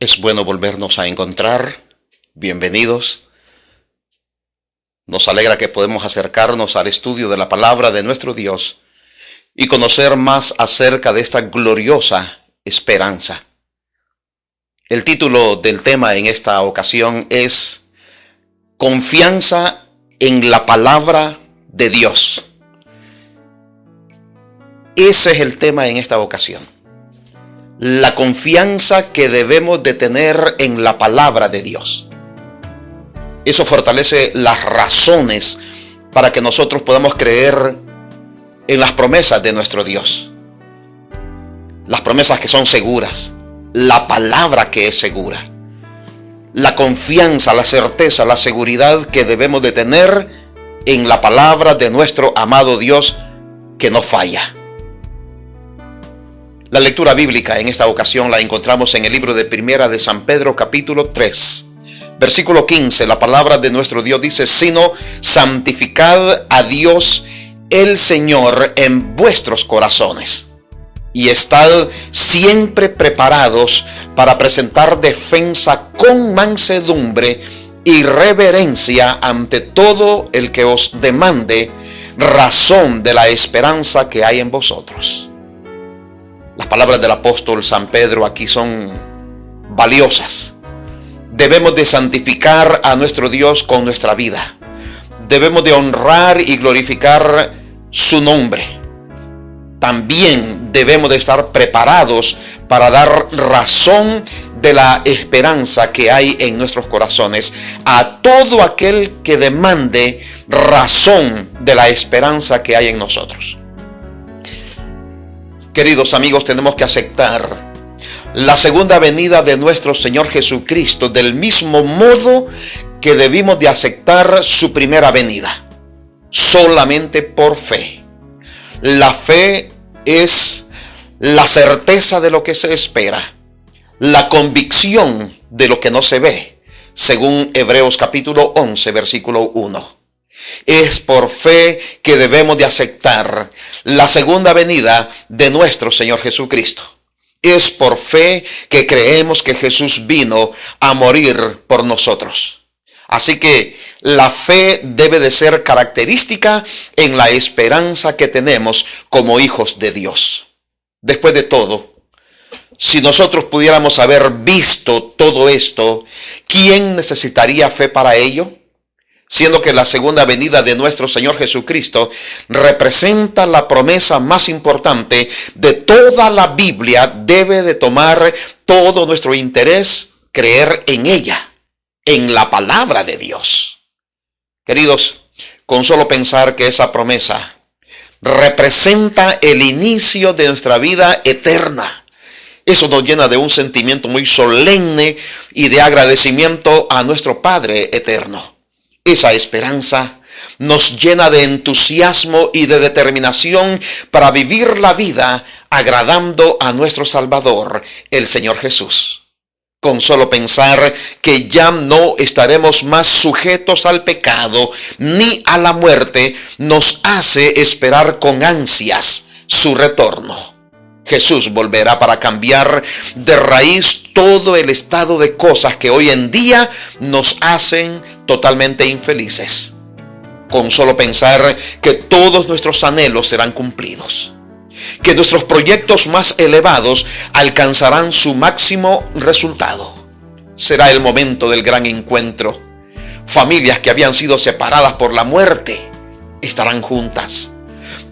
Es bueno volvernos a encontrar. Bienvenidos. Nos alegra que podemos acercarnos al estudio de la palabra de nuestro Dios y conocer más acerca de esta gloriosa esperanza. El título del tema en esta ocasión es Confianza en la palabra de Dios. Ese es el tema en esta ocasión. La confianza que debemos de tener en la palabra de Dios. Eso fortalece las razones para que nosotros podamos creer en las promesas de nuestro Dios. Las promesas que son seguras. La palabra que es segura. La confianza, la certeza, la seguridad que debemos de tener en la palabra de nuestro amado Dios que no falla. La lectura bíblica en esta ocasión la encontramos en el libro de Primera de San Pedro, capítulo 3, versículo 15. La palabra de nuestro Dios dice: sino santificad a Dios el Señor en vuestros corazones, y estad siempre preparados para presentar defensa con mansedumbre y reverencia ante todo el que os demande razón de la esperanza que hay en vosotros. Las palabras del apóstol San Pedro aquí son valiosas. Debemos de santificar a nuestro Dios con nuestra vida. Debemos de honrar y glorificar su nombre. También debemos de estar preparados para dar razón de la esperanza que hay en nuestros corazones a todo aquel que demande razón de la esperanza que hay en nosotros. Queridos amigos, tenemos que aceptar la segunda venida de nuestro Señor Jesucristo del mismo modo que debimos de aceptar su primera venida, solamente por fe. La fe es la certeza de lo que se espera, la convicción de lo que no se ve, según Hebreos capítulo 11, versículo 1. Es por fe que debemos de aceptar la segunda venida de nuestro Señor Jesucristo. Es por fe que creemos que Jesús vino a morir por nosotros. Así que la fe debe de ser característica en la esperanza que tenemos como hijos de Dios. Después de todo, si nosotros pudiéramos haber visto todo esto, ¿quién necesitaría fe para ello? Siendo que la segunda venida de nuestro Señor Jesucristo representa la promesa más importante de toda la Biblia, debe de tomar todo nuestro interés creer en ella, en la palabra de Dios. Queridos, con solo pensar que esa promesa representa el inicio de nuestra vida eterna, eso nos llena de un sentimiento muy solemne y de agradecimiento a nuestro Padre eterno. Esa esperanza nos llena de entusiasmo y de determinación para vivir la vida agradando a nuestro Salvador, el Señor Jesús. Con solo pensar que ya no estaremos más sujetos al pecado ni a la muerte, nos hace esperar con ansias su retorno. Jesús volverá para cambiar de raíz todo el estado de cosas que hoy en día nos hacen totalmente infelices. Con solo pensar que todos nuestros anhelos serán cumplidos, que nuestros proyectos más elevados alcanzarán su máximo resultado. Será el momento del gran encuentro. Familias que habían sido separadas por la muerte estarán juntas.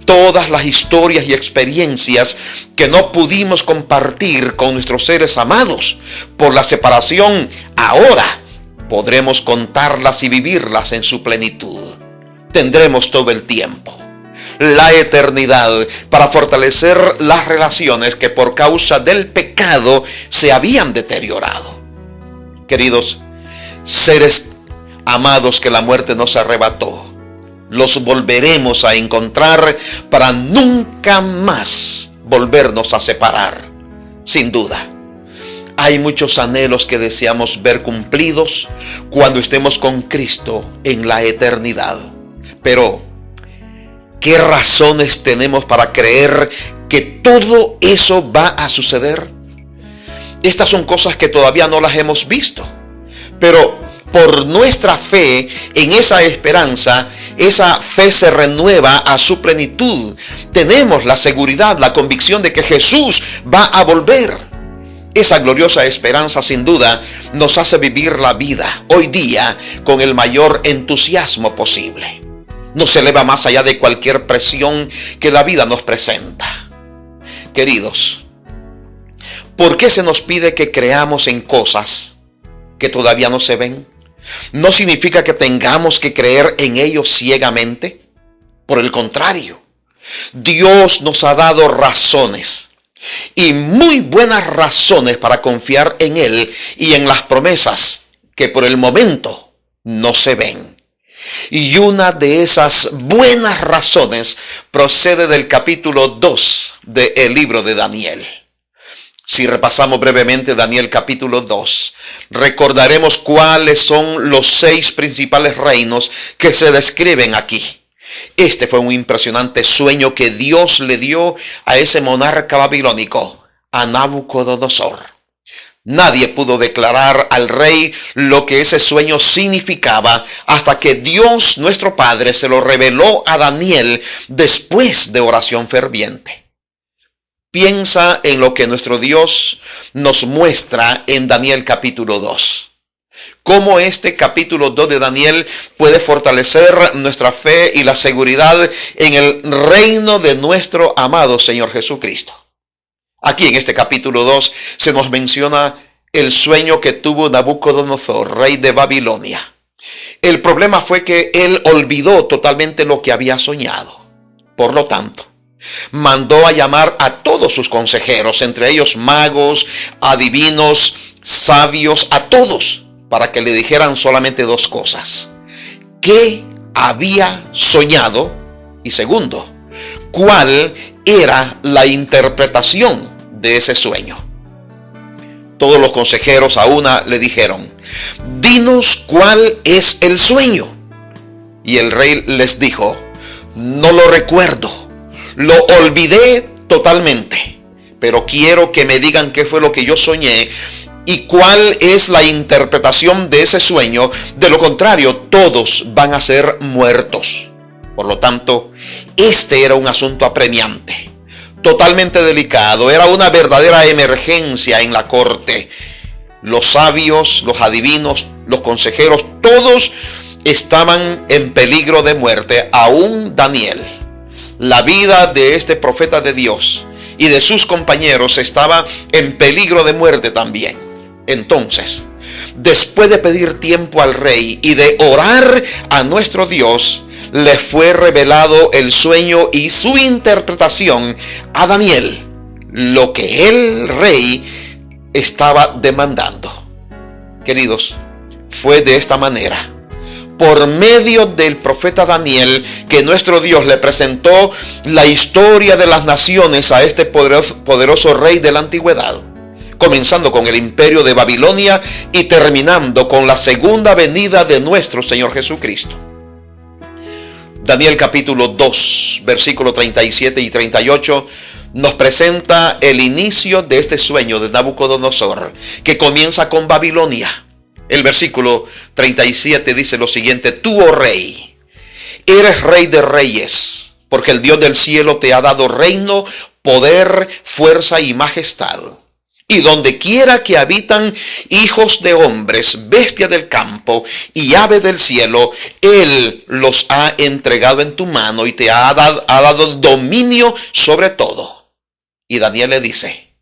Todas las historias y experiencias que no pudimos compartir con nuestros seres amados por la separación, ahora podremos contarlas y vivirlas en su plenitud. Tendremos todo el tiempo, la eternidad, para fortalecer las relaciones que por causa del pecado se habían deteriorado. Queridos, seres amados que la muerte nos arrebató, los volveremos a encontrar para nunca más volvernos a separar. Sin duda, hay muchos anhelos que deseamos ver cumplidos cuando estemos con Cristo en la eternidad. Pero, ¿qué razones tenemos para creer que todo eso va a suceder? Estas son cosas que todavía no las hemos visto, pero por nuestra fe en esa esperanza, esa fe se renueva a su plenitud. Tenemos la seguridad, la convicción de que Jesús va a volver. Esa gloriosa esperanza sin duda nos hace vivir la vida hoy día con el mayor entusiasmo posible. Nos eleva más allá de cualquier presión que la vida nos presenta. Queridos, ¿por qué se nos pide que creamos en cosas que todavía no se ven? No significa que tengamos que creer en ellos ciegamente. Por el contrario, Dios nos ha dado razones, y muy buenas razones, para confiar en Él y en las promesas que por el momento no se ven. Y una de esas buenas razones procede del capítulo 2 del libro de Daniel. Si repasamos brevemente Daniel capítulo 2, recordaremos cuáles son los 6 principales reinos que se describen aquí. Este fue un impresionante sueño que Dios le dio a ese monarca babilónico, a Nabucodonosor. Nadie pudo declarar al rey lo que ese sueño significaba hasta que Dios, nuestro Padre, se lo reveló a Daniel después de oración ferviente. Piensa en lo que nuestro Dios nos muestra en Daniel capítulo 2. Cómo este capítulo 2 de Daniel puede fortalecer nuestra fe y la seguridad en el reino de nuestro amado Señor Jesucristo. Aquí en este capítulo 2 se nos menciona el sueño que tuvo Nabucodonosor, rey de Babilonia. El problema fue que él olvidó totalmente lo que había soñado. Por lo tanto, mandó a llamar a todos sus consejeros, entre ellos magos, adivinos, sabios, a todos, para que le dijeran solamente 2 cosas: ¿qué había soñado? Y segundo, ¿cuál era la interpretación de ese sueño? Todos los consejeros a una le dijeron: dinos cuál es el sueño. Y el rey les dijo: no lo recuerdo, lo olvidé totalmente, pero quiero que me digan qué fue lo que yo soñé y cuál es la interpretación de ese sueño. De lo contrario, todos van a ser muertos. Por lo tanto, este era un asunto apremiante, totalmente delicado. Era una verdadera emergencia en la corte. Los sabios, los adivinos, los consejeros, todos estaban en peligro de muerte, aún Daniel. La vida de este profeta de Dios y de sus compañeros estaba en peligro de muerte también. Entonces, después de pedir tiempo al rey y de orar a nuestro Dios, le fue revelado el sueño y su interpretación a Daniel, lo que el rey estaba demandando. Queridos, fue de esta manera, por medio del profeta Daniel, que nuestro Dios le presentó la historia de las naciones a este poderoso rey de la antigüedad, comenzando con el imperio de Babilonia y terminando con la segunda venida de nuestro Señor Jesucristo. Daniel capítulo 2, versículos 37 y 38 nos presenta el inicio de este sueño de Nabucodonosor, que comienza con Babilonia. El versículo 37 dice lo siguiente: tú, oh rey, eres rey de reyes, porque el Dios del cielo te ha dado reino, poder, fuerza y majestad. Y donde quiera que habitan hijos de hombres, bestia del campo y ave del cielo, Él los ha entregado en tu mano y te ha dado dominio sobre todo. Y Daniel le dice: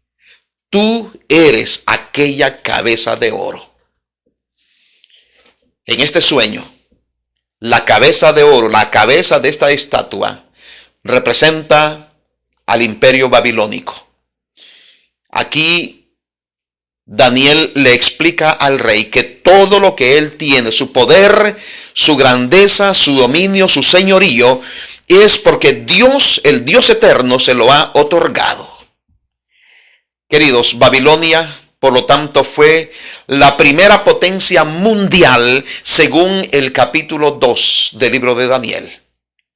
tú eres aquella cabeza de oro. En este sueño, la cabeza de oro, la cabeza de esta estatua, representa al imperio babilónico. Aquí Daniel le explica al rey que todo lo que él tiene, su poder, su grandeza, su dominio, su señorío, es porque Dios, el Dios eterno, se lo ha otorgado. Queridos, Babilonia, por lo tanto, fue la primera potencia mundial según el capítulo 2 del libro de Daniel.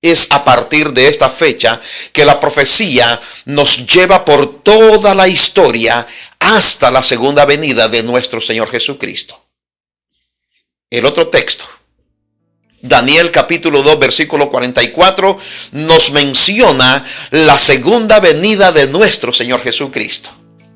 Es a partir de esta fecha que la profecía nos lleva por toda la historia hasta la segunda venida de nuestro Señor Jesucristo. El otro texto, Daniel capítulo 2 versículo 44, nos menciona la segunda venida de nuestro Señor Jesucristo.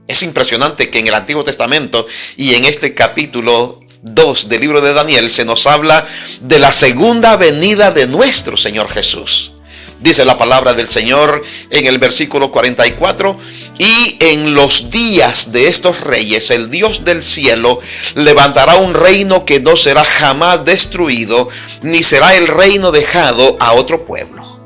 Es impresionante que en el Antiguo Testamento y en este capítulo 2 del libro de Daniel se nos habla de la segunda venida de nuestro Señor Jesús. Dice la palabra del Señor en el versículo 44, y en los días de estos reyes, el Dios del cielo levantará un reino que no será jamás destruido, ni será el reino dejado a otro pueblo.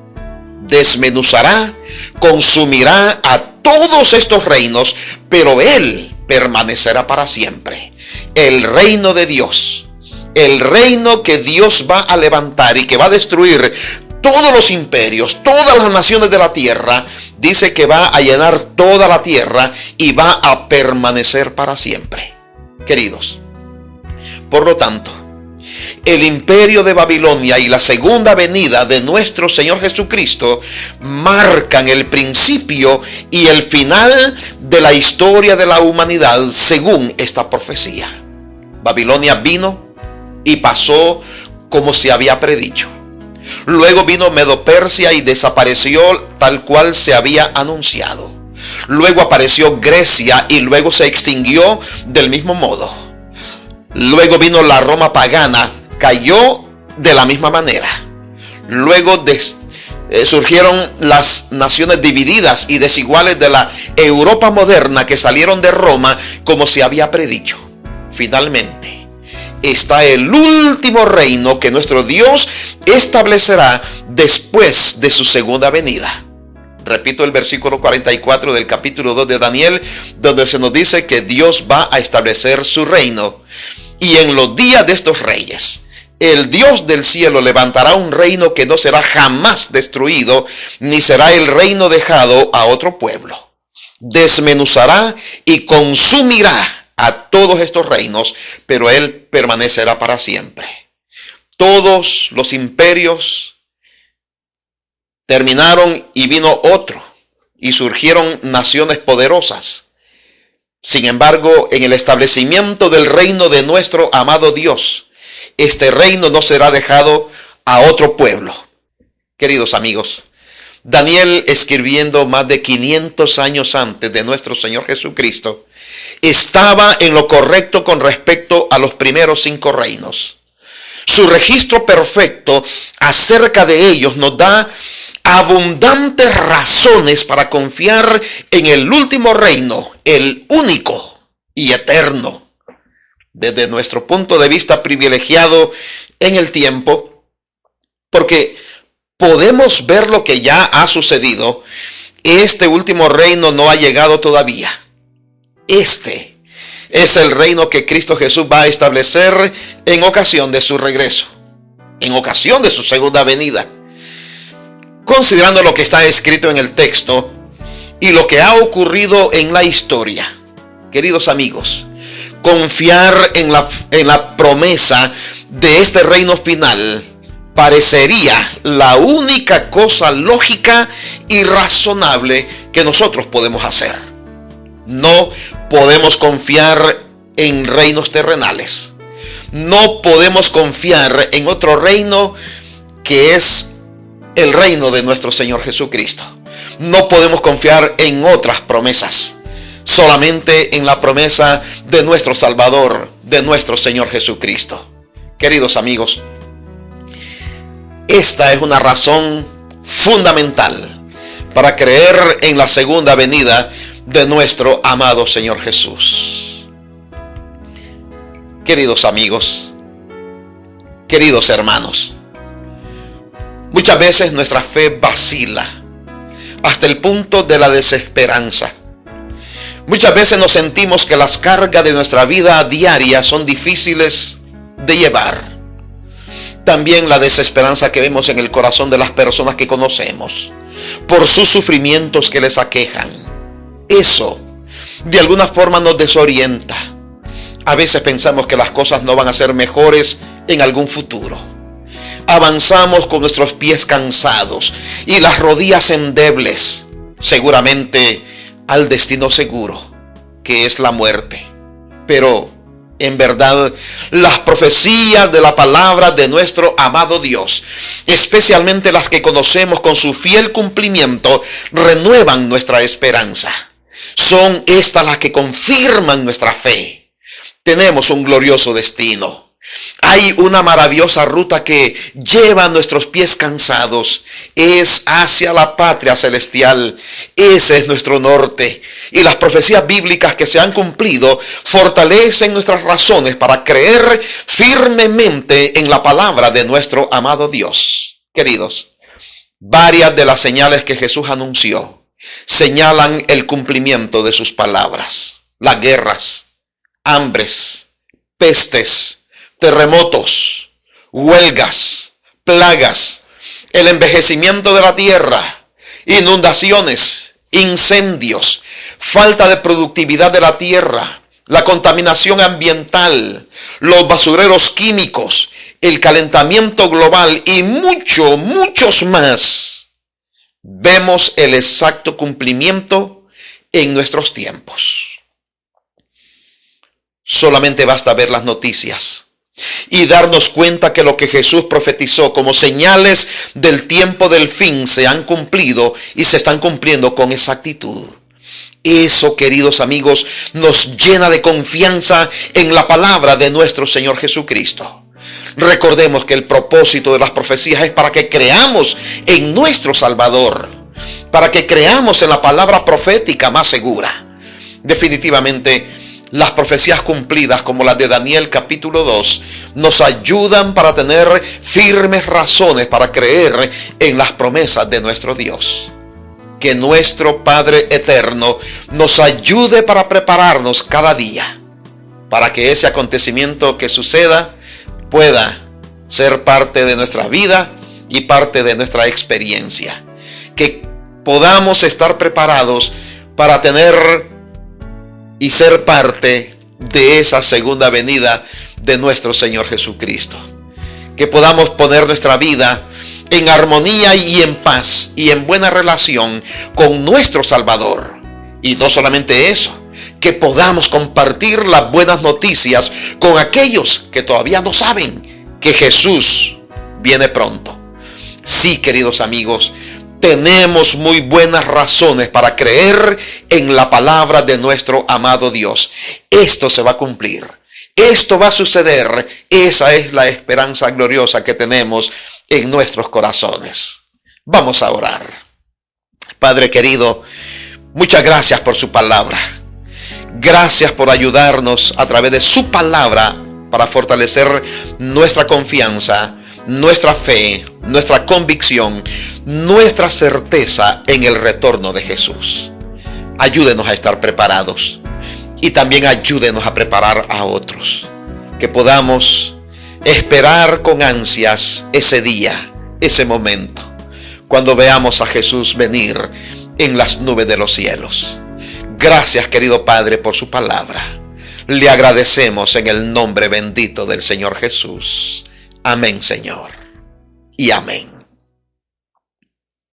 Desmenuzará, consumirá a todos estos reinos, pero Él permanecerá para siempre. El reino de Dios, el reino que Dios va a levantar y que va a destruir todos los imperios, todas las naciones de la tierra, dice que va a llenar toda la tierra y va a permanecer para siempre. Queridos, por lo tanto, el imperio de Babilonia y la segunda venida de nuestro Señor Jesucristo marcan el principio y el final de la historia de la humanidad según esta profecía. Babilonia vino y pasó como se había predicho. Luego vino Medo-Persia y desapareció tal cual se había anunciado. Luego apareció Grecia y luego se extinguió del mismo modo. Luego vino la Roma pagana, cayó de la misma manera. Luego surgieron las naciones divididas y desiguales de la Europa moderna que salieron de Roma como se había predicho. Finalmente, está el último reino que nuestro Dios establecerá después de su segunda venida. Repito el versículo 44 del capítulo 2 de Daniel, donde se nos dice que Dios va a establecer su reino. Y en los días de estos reyes, el Dios del cielo levantará un reino que no será jamás destruido, ni será el reino dejado a otro pueblo. Desmenuzará y consumirá a todos estos reinos, pero Él permanecerá para siempre. Todos los imperios terminaron y vino otro, y surgieron naciones poderosas. Sin embargo, en el establecimiento del reino de nuestro amado Dios, este reino no será dejado a otro pueblo. Queridos amigos, Daniel, escribiendo más de 500 años antes de nuestro Señor Jesucristo, estaba en lo correcto con respecto a los primeros 5 reinos. Su registro perfecto acerca de ellos nos da abundantes razones para confiar en el último reino, el único y eterno. Desde nuestro punto de vista privilegiado en el tiempo, porque podemos ver lo que ya ha sucedido, este último reino no ha llegado todavía. Este es el reino que Cristo Jesús va a establecer en ocasión de su regreso, en ocasión de su segunda venida. Considerando lo que está escrito en el texto y lo que ha ocurrido en la historia, queridos amigos, confiar en la promesa de este reino final parecería la única cosa lógica y razonable que nosotros podemos hacer. No podemos confiar en reinos terrenales. No podemos confiar en otro reino que es el reino de nuestro Señor Jesucristo. No podemos confiar en otras promesas. Solamente en la promesa de nuestro Salvador, de nuestro Señor Jesucristo. Queridos amigos, esta es una razón fundamental para creer en la segunda venida de nuestro amado Señor Jesús. Queridos amigos, queridos hermanos, muchas veces nuestra fe vacila hasta el punto de la desesperanza. Muchas veces nos sentimos que las cargas de nuestra vida diaria son difíciles de llevar. También la desesperanza que vemos en el corazón de las personas que conocemos por sus sufrimientos que les aquejan. Eso de alguna forma nos desorienta. A veces pensamos que las cosas no van a ser mejores en algún futuro. avanzamos con nuestros pies cansados y las rodillas endebles, seguramente al destino seguro, que es la muerte. Pero en verdad, las profecías de la palabra de nuestro amado Dios, especialmente las que conocemos con su fiel cumplimiento, renuevan nuestra esperanza. Son estas las que confirman nuestra fe. Tenemos un glorioso destino. Hay una maravillosa ruta que lleva a nuestros pies cansados. Es hacia la patria celestial. Ese es nuestro norte. Y las profecías bíblicas que se han cumplido fortalecen nuestras razones para creer firmemente en la palabra de nuestro amado Dios. Queridos, varias de las señales que Jesús anunció señalan el cumplimiento de sus palabras. Las guerras, hambres, pestes, terremotos, huelgas, plagas, el envejecimiento de la tierra, inundaciones, incendios, falta de productividad de la tierra, la contaminación ambiental, los basureros químicos, el calentamiento global y muchos más. Vemos el exacto cumplimiento en nuestros tiempos. Solamente basta ver las noticias y darnos cuenta que lo que Jesús profetizó como señales del tiempo del fin se han cumplido y se están cumpliendo con exactitud. Eso, queridos amigos, nos llena de confianza en la palabra de nuestro Señor Jesucristo. Recordemos que el propósito de las profecías es para que creamos en nuestro Salvador, para que creamos en la palabra profética más segura. Definitivamente, las profecías cumplidas como las de Daniel capítulo 2 nos ayudan para tener firmes razones para creer en las promesas de nuestro Dios. Que nuestro Padre eterno nos ayude para prepararnos cada día, para que ese acontecimiento que suceda pueda ser parte de nuestra vida y parte de nuestra experiencia. Que podamos estar preparados para tener y ser parte de esa segunda venida de nuestro Señor Jesucristo. Que podamos poner nuestra vida en armonía y en paz y en buena relación con nuestro Salvador. Y no solamente eso, que podamos compartir las buenas noticias con aquellos que todavía no saben que Jesús viene pronto. Sí, queridos amigos, tenemos muy buenas razones para creer en la palabra de nuestro amado Dios. Esto se va a cumplir. Esto va a suceder. Esa es la esperanza gloriosa que tenemos en nuestros corazones. Vamos a orar. Padre querido, muchas gracias por su palabra. Gracias por ayudarnos a través de su palabra para fortalecer nuestra confianza, nuestra fe, nuestra convicción, nuestra certeza en el retorno de Jesús. Ayúdenos a estar preparados y también ayúdenos a preparar a otros. Que podamos esperar con ansias ese día, ese momento, cuando veamos a Jesús venir en las nubes de los cielos. Gracias, querido Padre, por su palabra. Le agradecemos en el nombre bendito del Señor Jesús. Amén, Señor. Y amén.